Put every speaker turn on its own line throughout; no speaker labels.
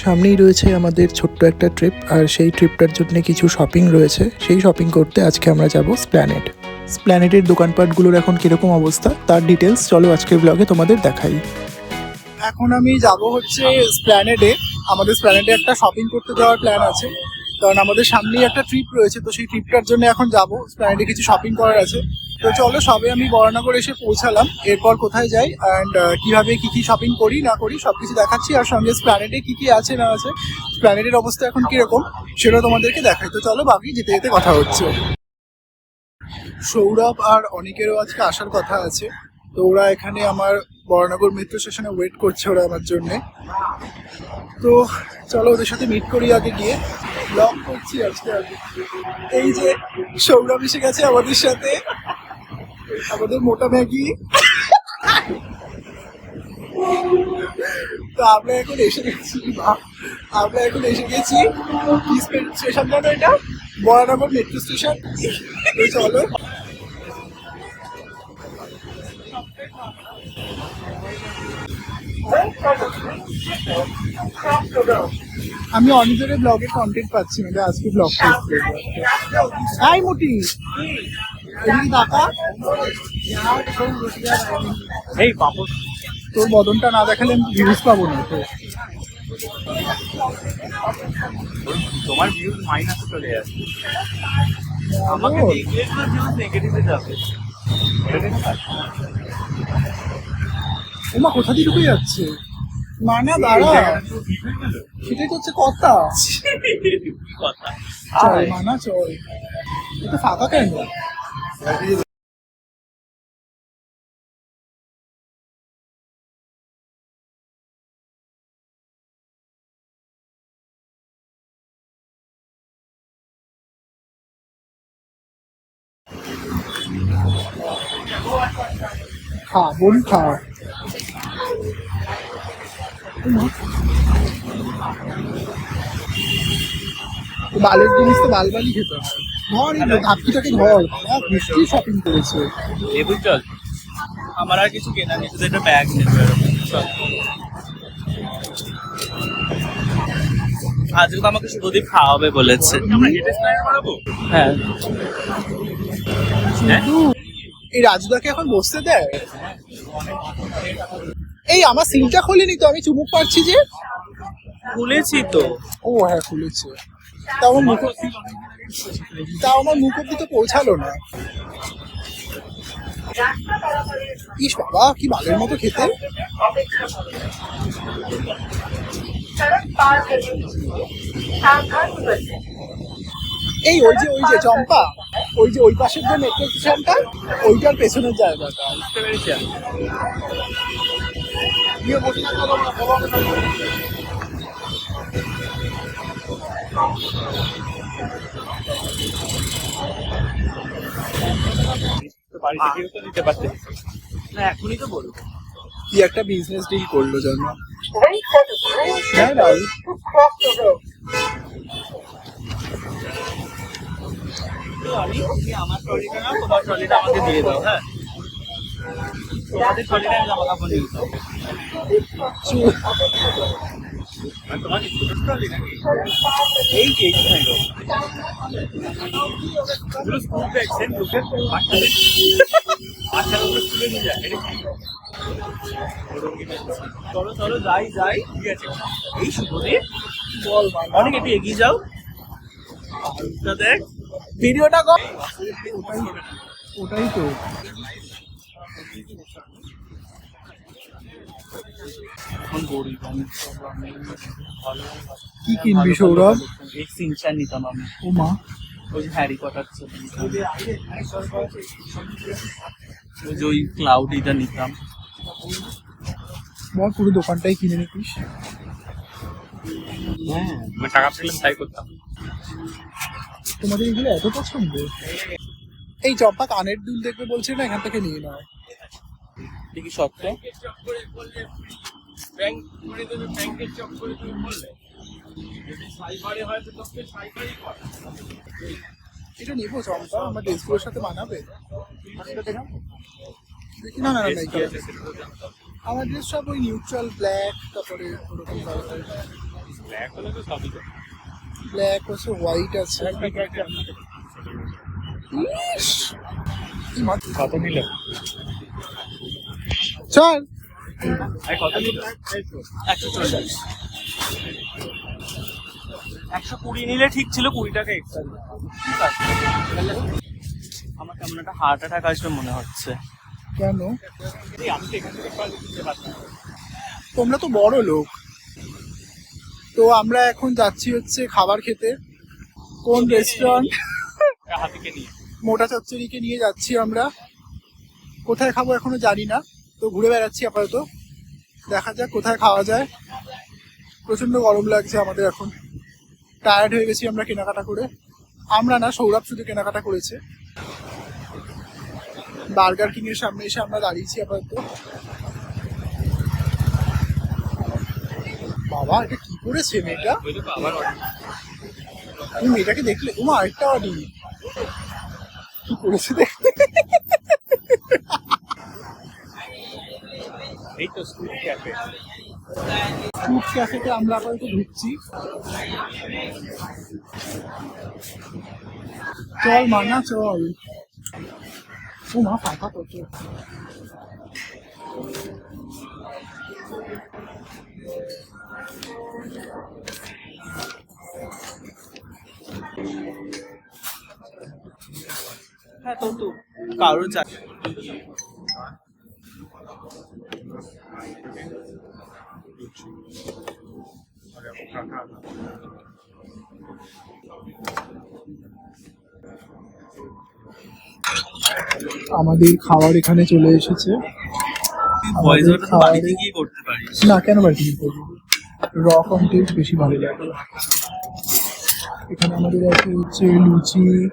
সামনেই রয়েছে আমাদের ছোট্ট একটা ট্রিপ, আর সেই ট্রিপটার জন্য কিছু শপিং রয়েছে। সেই শপিং করতে আজকে আমরা যাব স্প্ল্যানেড। স্প্ল্যানেডের দোকানপাটগুলোর এখন কিরকম অবস্থা তার ডিটেলস চলো আজকের ব্লগে তোমাদের দেখাই। এখন আমি যাব হচ্ছে স্প্ল্যানেডে। আমাদের স্প্ল্যানেডে একটা শপিং করতে যাওয়ার প্ল্যান আছে, কারণ আমাদের সামনেই একটা ট্রিপ রয়েছে। তো সেই ট্রিপটার জন্য এখন যাব, স্প্ল্যানেডে কিছু শপিং করার আছে। তো চলো, সবে আমি বরানগর এসে পৌঁছালাম। এরপর কোথায় যাই অ্যান্ড কিভাবে কি শপিং করি না করি সবকিছু দেখাচ্ছি, আর সঙ্গে স্প্ল্যানেডে কি আছে না আছে, স্প্ল্যানেডের অবস্থা এখন কিরকম সেটা তোমাদেরকে দেখাই। তো চলো, বাকি যেতে যেতে কথা হচ্ছে। সৌরভ আর অনেকেরও আজকে আসার কথা আছে, তো ওরা এখানে আমার বরানগর মেট্রো স্টেশনে ওয়েট করছে ওরা আমার জন্যে। তো চলো ওদের সাথে মিট করি আগে গিয়ে। ব্লগ করছি আজকে আগে। এই যে সৌরভ এসে গেছে আমাদের সাথে, আমাদের মোটা ম্যাগি। তো আমরা এখন এসে গেছি কি স্টেশন জানো এটা? Baranagar metro station. তো চলো। আমি অনেক ধরে ব্লগের কন্টেন্ট পাচ্ছি না, আজকে ব্লগ করছি। হাই মুটি, এদিকে টাকা। এই পাপড়, তোর বদনটা না দেখালে ভিউজ পাবো না। তো
তোমার ভিউজ মাইনাসে চলে যাচ্ছে, আমাকে দেখলে তোমার ভিউজ নেগেটিভে যাবে।
ওমা কোথা দিয়ে ঢুকে যাচ্ছে? মানা দাঁড়া, সেটাই তো হচ্ছে কথা। চল মানা চল, এটা ফাঁকা কেন? খা বোন খা। বালের জিনিস তো বালবালি খেতে হয়। ধর ধাপকিটাকে ধর, মিষ্টি শপিং করেছে।
লেবু চল, আমার আর কিছু কেনা নেই, শুধু একটা ব্যাগ নেবে। আজকে তো আমাকে শুভদীপ খাওয়াবে বলেছে। হ্যাঁ,
এই রাজুদাকে এখন বসতে দেয়? এই আমার সিলটা খোলেনি তো, আমি চুমুক পাচ্ছি যে।
খুলেছি তো।
ও হ্যাঁ খুলেছে, তাও আমার মুখ অব্দি তো পৌঁছালো না। ইস বাবা, কি বালের মতো খেতে। এই ওই যে চম্পা, ওই পাশের যে মেট্রো স্টেশনটা, ওইটার পেছনের জায়গাটা।
বুঝতে পেরেছি। না এখনই তো বলবো,
কি একটা বিজনেস ডিল করলো জানো।
তুমি আমার ট্রলিটা নাও, তোমার ট্রলিটা আমাকে দিয়ে দাও। হ্যাঁ, তোমাদের ট্রলিটা আমি জামা কাপড় নিয়ে দাও। তোমার ছোট ট্রলি নাকি? এই যে স্কুল ব্যাগ সেন্ট লুকের বাচ্চাদের স্কুলে নিয়ে যায়। চলো চলো যাই। ঠিক আছে, এই শুভদীপ বল, অনেক একটু এগিয়ে যাও। দেখ
ভিডিওটা কর। ওটাই তো। কি কিনবি সৌরভ?
এক সিনচান নিতাম আমি।
ও মা,
ওই যে হ্যারি পটার ছবি, ওই যে ওই ক্লাউডিটা নিতাম।
বল পুরো দোকানটাই কিনে নিতিস।
হ্যাঁ, আমি টাকা পেলাম তাই করতাম।
তোমাদের এগুলো এত পছন্দ? এই চম্পা কানের দুল দেখবে বলছে না, এখান থেকে নিয়ে নাও।
দেখি সত্য
এটা নেবো চম্পা, আমার ড্রেসগুলোর সাথে মানাবে। দেখি না আমার ড্রেস সব ওই নিউট্রাল ব্ল্যাক, তারপরে ওরকম ব্ল্যাক আছে, হোয়াইট আছে। ইস, কি মজা।
কত নিল?
চল।
কত নিল? 140। 120 নিলে ঠিক ছিল, 20 টাকা এক্সট্রা। আমার কেমন একটা হার্ট অ্যাটাক আসবে মনে হচ্ছে।
কেন?
আমি তো এখান থেকে দিতে পারতাম।
তোমরা তো বড় লোক। তো আমরা এখন যাচ্ছি হচ্ছে খাবার খেতে। কোন রেস্টুরেন্ট?
হাতিকে নিয়ে
মোটা চচ্চড়িকে নিয়ে যাচ্ছি আমরা। কোথায় খাবো এখনো জানি না, তো ঘুরে বেড়াচ্ছি আপাতত। দেখা যাক কোথায় খাওয়া যায়। প্রচন্ড গরম লাগছে আমাদের এখন, টায়ার্ড হয়ে গেছি আমরা কেনাকাটা করে। আমরা না, সৌরভ শুধু কেনাকাটা করেছে। বার্গার কিং এর সামনে এসে আমরা দাঁড়িয়েছি আপাতত। বাবা, এটা কি করেছে মেয়েটা? তুমি মেয়েটাকে দেখলে? তোমার আরেকটা অডি কি করেছে দেখলে?
এই তো স্কুল ক্যাফে।
ফুড ক্যাফেতে আমরা আপাতত ঢুকছি। চল মানা, চল। ও মা, ফাঁকা কত।
হ্যাঁ, তো কারোর
আমাদের খাবার এখানে চলে এসেছে।
ভয়েস
আমাদের
ওটা তো
খাবারে-
বাড়িতে গিয়ে করতে পারিস।
না, কেন বাড়ি করবো? র কন্টেন্ট বেশি ভালো লাগে। এখানে আমাদের আছে হচ্ছে লুচি,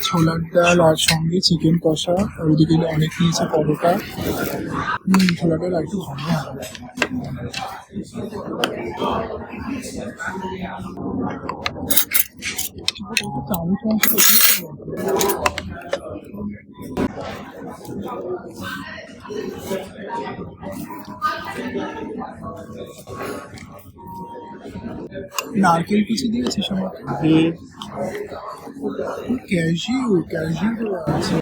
ছোলার ডাল, আর সঙ্গে চিকেন কষা। আর ওদিকে অনেক নিয়েছে পরোটা। ছোলার ডাল আর একটু ঘন হবে। চামচ নারকেল কুচি দিয়েছিস আমাকে? ক্যাশিউ ক্যাশিউ আছে।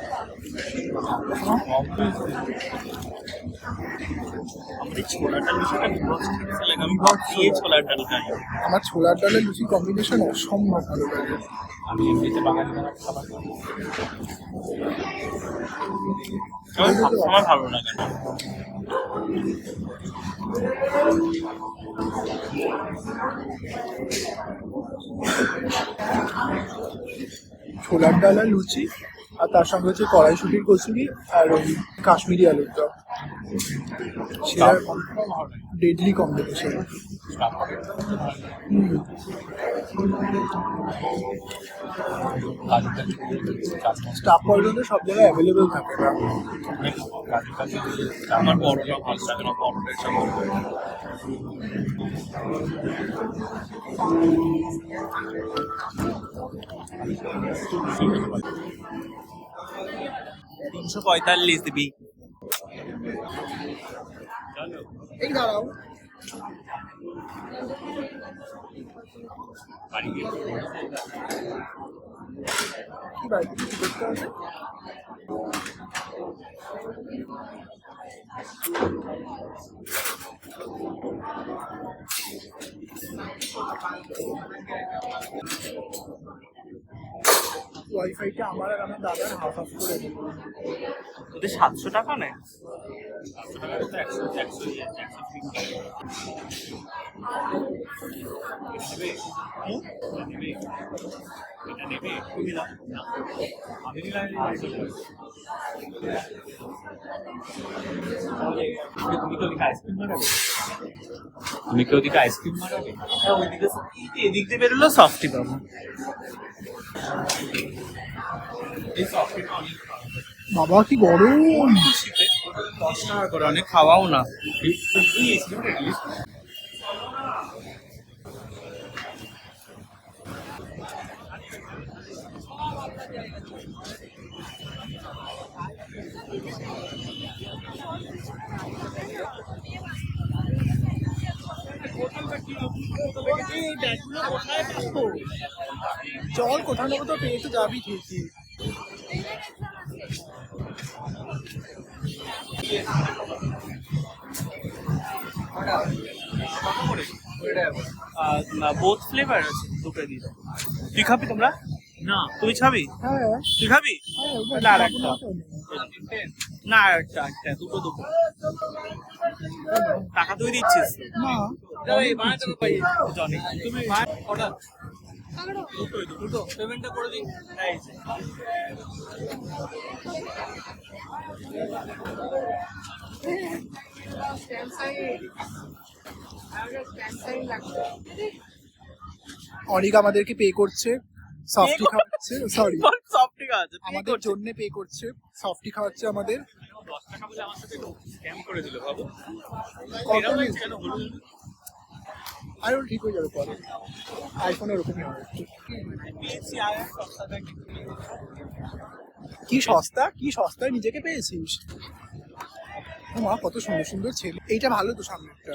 আমার ছোলার ডালের লুচি কম্বিনেশন অসম্ভব ভালো লাগে।
আমি এমনিতে বাঙালি খাবার আমার ভালো লাগে না।
ছোলার ডাল আর লুচি, আর তার সঙ্গে হচ্ছে কড়াইশুটির কচুরি আর ওই কাশ্মীরি আলুর চপ। সেটা ডেডলি কম্বিনেশন। স্টাফ পয়জনটা সব জায়গায় অ্যাভেলেবেল থাকে না।
আমার বড়টা ভালো লাগে না, বড়টা এসব $345 দিবি।
এই দাঁড়াও, কি বাড়িতে কিছু করতে হবে? ওয়াইফাইটা আমার আর আমার দাদার হাফ হাফ করে দেবো।
তোদের 700 টাকা নেয়? 700 টাকা তো 100 তুমি কি ওদিকে আইসক্রিম মারাবে? হ্যাঁ, ওইদিকে এদিক দিয়ে বেরোলো সফটি পাবো। এই সফটিটা অনেক
বাবা কি গরম।
10 টাকা করে, অনেক খাওয়াও না। এই ব্যাগগুলো কোথায় পাবো?
চল কোথাও না কোথাও পেয়ে তো যাবি ঠিকই।
বোথ ফ্লেভার আছে, দুটো দিয়ে দাও। তুই খাবি? তোমরা না, তুই খাবি?
হ্যাঁ
তুই খাবি?
হ্যাঁ,
না আর একটা, না আর একটা, একটা দুটো দুটো। টাকা তুই দিচ্ছিস?
না
জানি তুমি অর্ডার দুটো পেমেন্টটা করে দিই। এই যে।
অনিক আমাদেরকে পে করছে, সফটি খাওয়াচ্ছে, সরি
সব ঠিক আছে,
আমাদের জন্য পে করছে, সফটি খাওয়াচ্ছে আমাদের।
10 টাকা বলে আমার সাথে স্ক্যাম করে দিল বাবু।
কত
এরকম
নিয়েছে?
কেন হলো?
আর ওর ঠিক হয়ে যাবে পরে, আইফোন এরকমই হয়।
পেয়েছি আর সস্তা থাকে।
কি সস্তা, কি সস্তায় নিজেকে পেয়েছিস? ও মা, কত সুন্দর সুন্দর ছেলে। এইটা ভালো তো সামনেরটা।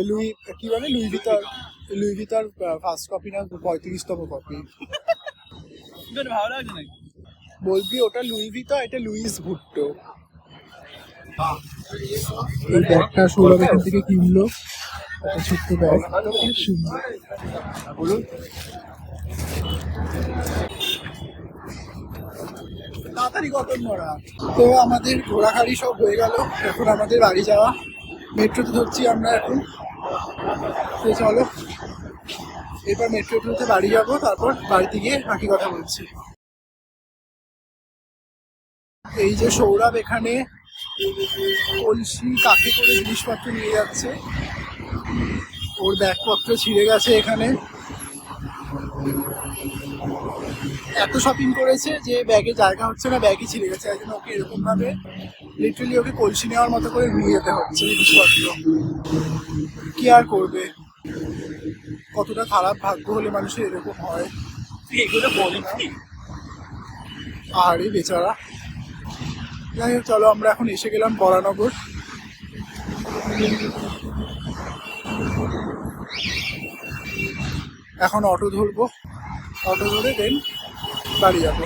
লুই কি বলে, লুই ভিতার ফার্স্ট কপি না 35তম কপি?
তোর ভালো লাগছে নাকি?
বলবি ওটা লুই ভিতা, এটা লুইস ভুট্টো। এই ব্যাগটা সৌরভ এখান থেকে কিনলো, একটা ছোট্ট ব্যাগ, খুব সুন্দর। বলুন তাড়াতাড়ি কত নড়া। তো আমাদের ঘোরাঘাড়ি সব হয়ে গেল, এখন আমাদের বাড়ি যাওয়া। মেট্রোতে ধরছি আমরা এখন। তো চলো এবার মেট্রোতে বাড়ি যাবো, তারপর বাড়িতে গিয়ে বাকি কথা বলছি। এই যে সৌরভ এখানে কলসি কাঠে করে জিনিসপত্র নিয়ে যাচ্ছে, ওর ব্যাগপত্র ছিঁড়ে গেছে এখানে। এত শপিং করেছে যে ব্যাগে জায়গা হচ্ছে না, ব্যাগই ছিঁড়ে গেছে। একজন ওকে এরকম ভাবে লিটারালি ওকে কলসি নেওয়ার মতো করে নিয়ে যেতে হচ্ছে জিনিসপত্র। কি আর করবে, কতটা খারাপ ভাগ্য হলে মানুষের এরকম হয়।
এগুলো বলি কি?
আরে বেচারা। যাই হোক, চলো আমরা এখন এসে গেলাম বরানগর। এখন অটো ধরবো, অটো ধরে দেন বাড়ি যাবো।